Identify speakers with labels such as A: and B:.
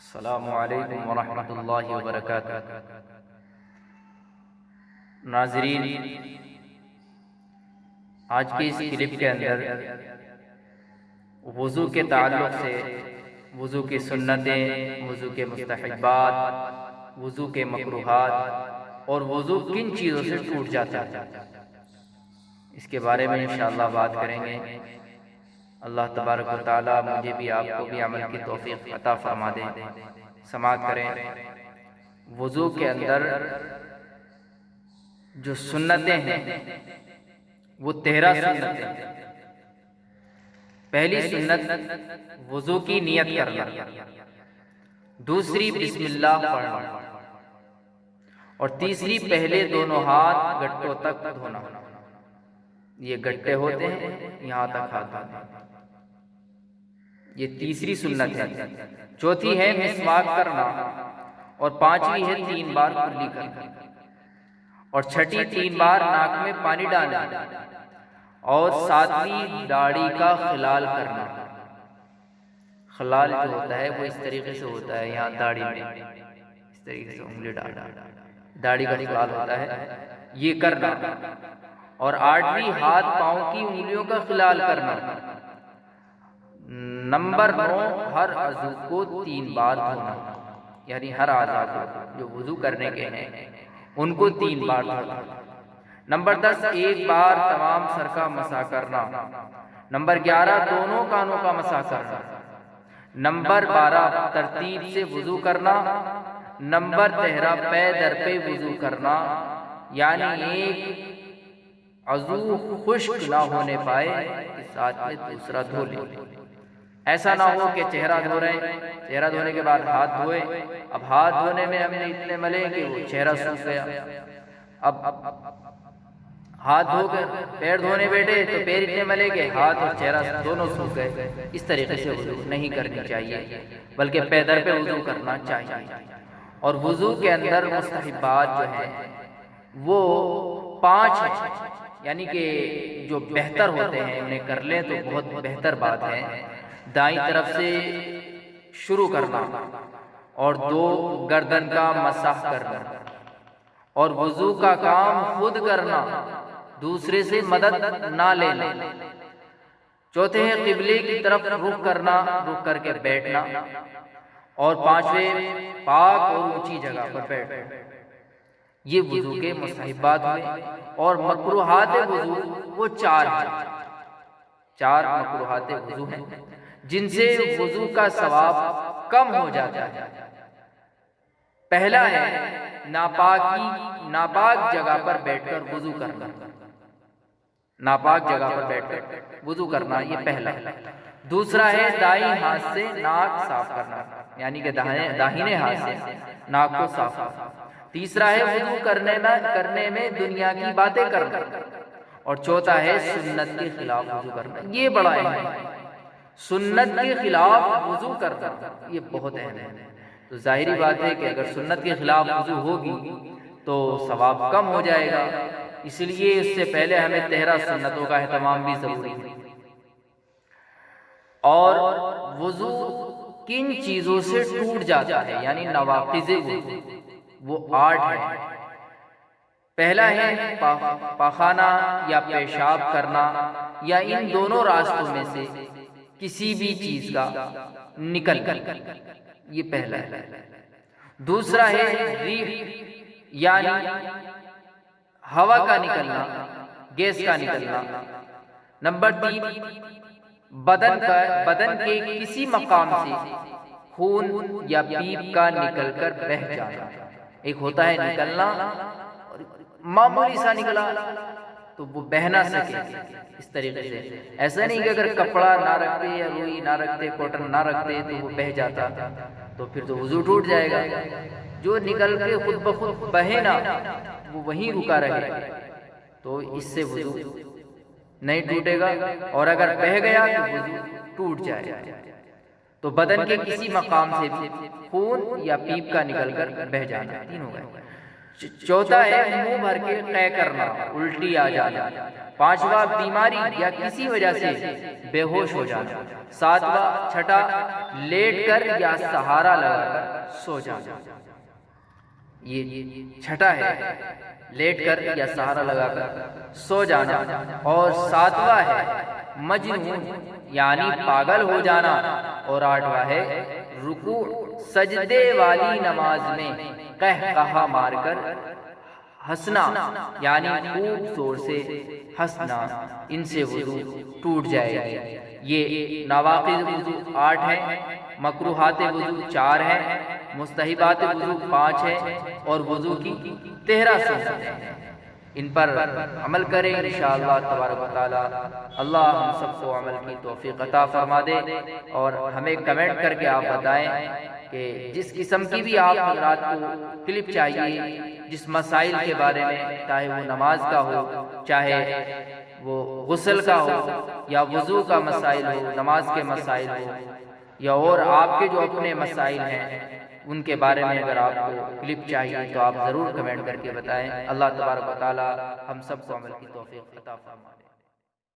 A: السلام علیکم ورحمۃ اللہ وبرکاتہ۔ ناظرین، آج کی اس کلپ کے اندر وضو کے تعلق سے وضو کی سنتیں، وضو کے مستحبات، وضو کے مکروہات اور وضو کن چیزوں سے ٹوٹ جاتا ہے، اس کے بارے میں انشاءاللہ بات کریں گے۔ اللہ تبارک و تعالی مجھے بھی آپ کو بھی عمل کی توفیق عطا فرما دے۔ سماعت کریں۔ وضو کے اندر جو سنتیں ہیں وہ 13 سنتیں ہیں۔ پہلی سنت وضو کی نیت کرنا، دوسری بسم اللہ پڑھنا، اور تیسری پہلے دونوں ہاتھ گٹوں تک دھونا۔ یہ گٹے ہوتے ہیں، یہاں تک ہاتھ دھونا، یہ تیسری سنت ہے۔ چوتھی ہے مسواک کرنا، اور پانچویں ہے 3 بار کلی کرنا، اور چھٹی 3 بار ناک میں پانی ڈالنا، اور 7ویں داڑھی کا خلال کرنا۔ خلال جو ہوتا ہے وہ اس طریقے سے ہوتا ہے، یہاں داڑھی میں اس طریقے سے انگلی ڈالنا، داڑھی کا خلال ہوتا ہے، یہ کرنا۔ اور 8ویں ہاتھ پاؤں کی انگلیوں کا خلال کرنا۔ نمبر 9 ہر عضو کو 3 بار دھونا، یعنی ہر اعضاء کو جو وضو کرنے کے ہیں ان کو 3 بار دھونا۔ نمبر 10 1 بار تمام سر کا مسح کرنا۔ نمبر 11 دونوں کانوں کا مسح کرنا۔ نمبر 12 ترتیب سے وضو کرنا۔ نمبر 13 پے در پہ وضو کرنا، یعنی ایک عضو خشک نہ ہونے پائے کہ ساتھ میں دوسرا دھو لے۔ ایسا نہ ہو کہ چہرہ دھو رہے ہیں، چہرہ دھونے کے بعد ہاتھ دھوئے، اب ہاتھ دھونے میں ہم نے اتنے ملے کہ وہ چہرہ سوکھ گیا، اب ہاتھ دھو کر پیر دھونے بیٹھے تو پیر اتنے ملے کہ ہاتھ اور چہرہ دونوں سوکھ گئے۔ اس طریقے سے وضو نہیں کرنی چاہیے، بلکہ پے در پہ وضو کرنا چاہیے۔ اور وضو کے اندر مستحبات جو ہیں وہ 5 ہیں، یعنی کہ جو بہتر ہوتے ہیں انہیں کر لیں تو بہت بہتر بات ہے۔ دائیں طرف سے شروع کرنا، اور 2 گردن کا مسح کرنا، اور وضو کا کام خود کرنا، دوسرے سے مدد نہ لینا۔ چوتھے ہے قبلے کی طرف رخ کرنا، رخ کر کے بیٹھنا، اور 5ویں پاک اور اونچی جگہ پر بیٹھنا۔ یہ وضو کے مستحبات ہوئے۔ اور مکروہات وضو وہ 4 ہیں، 4 مکروہات وضو ہیں جن سے وضو کا ثواب کم ہو جاتا ہے۔ پہلا ہے ناپاک جگہ پر بیٹھ کر وضو کرنا، ناپاک جگہ پر بیٹھ کر وضو کرنا، یہ پہلا ہے۔ دوسرا ہے دائیں ہاتھ سے ناک صاف کرنا، یعنی کہ داہنے ہاتھ سے ناک کو صاف کرنا۔ تیسرا ہے وضو کرنے میں دنیا کی باتیں کرنا، اور چوتھا ہے سنت کے خلاف وضو کرنا۔ یہ بڑا اہم ہے، سنت کے خلاف وضو کرنا یہ بہت اہم ہے۔ تو ظاہری بات ہے کہ اگر سنت کے خلاف وضو ہوگی تو ثواب کم ہو جائے گا، اس لیے اس سے پہلے ہمیں 13 سنتوں کا اہتمام بھی ضروری ہے۔ اور وضو کن چیزوں سے ٹوٹ جاتا ہے، یعنی نواقض وضو وہ 8 ہیں۔ پہلا ہے پاخانہ یا پیشاب کرنا، یا ان دونوں راستوں میں سے کسی بھی چیز کا نکلنا، یہ پہلا ہے۔ دوسرا ہے ریح، یعنی ہوا کا نکلنا، گیس کا نکلنا۔ نمبر 3 بدن کے کسی مقام سے خون یا پیپ کا نکل کر بہہ جانا۔ ایک ہوتا ہے نکلنا، معمولی سا نکلا تو وہ بہہ نہ سکے، اس طریقے سے۔ ایسا نہیں کہ اگر کپڑا نہ رکھتے یا روئی نہ رکھتے، کاٹن نہ رکھتے تو وہ بہہ جاتا، تو پھر تو وضو ٹوٹ جائے گا۔ جو نکل کے خود بخود بہے نا وہ وہیں رکا رہے تو اس سے وضو نہیں ٹوٹے گا، اور اگر بہہ گیا تو وضو ٹوٹ جائے گا۔ تو بدن کے کسی مقام سے بھی خون یا پیپ کا نکل کر بہہ جانا، 3 ہو گئے۔ چوتھا ہے منہ بھر کے قے کرنا، الٹی آ جانا۔ پانچواں بیماری یا کسی وجہ سے بے ہوش ہو جانا۔ ساتواں چھٹا لیٹ کر یا سہارا لگا کر سو جانا۔ یہ چھٹا ہے لیٹ کر یا سہارا لگا کر سو جانا۔ اور ساتواں ہے مجنون یعنی پاگل ہو جانا۔ اور آٹھواں ہے رکوع سجدے والی نماز میں قہقہا مار کر ہنسنا، یعنی خوب زور سے ہنسنا، ان سے وضو ٹوٹ جائے گی۔ یہ نواقض وضو 8 ہیں، مکروہات وضو 4 ہیں، مستحبات وضو 5 ہیں، اور وضو کی 13 سنتیں ہیں۔ ان پر عمل کریں انشاءاللہ تبارک و تعالی۔ اللہ ہم سب کو عمل کی توفیق عطا فرما دے، اور ہمیں کمنٹ کر کے آپ بتائیں کہ جس قسم کی بھی آپ حضرات کو کلپ چاہیے، جس مسائل کے بارے میں، چاہے وہ نماز کا ہو، چاہے وہ غسل کا ہو، یا وضو کا مسائل ہو، نماز کے مسائل ہو، یا اور آپ کے جو اپنے مسائل ہیں ان کے بارے میں اگر آپ کو کلپ چاہیے تو آپ ضرور کمنٹ کر کے بتائیں۔ اللہ تبارک و تعالی ہم سب کو عمل کی توفیق عطا فرمائے۔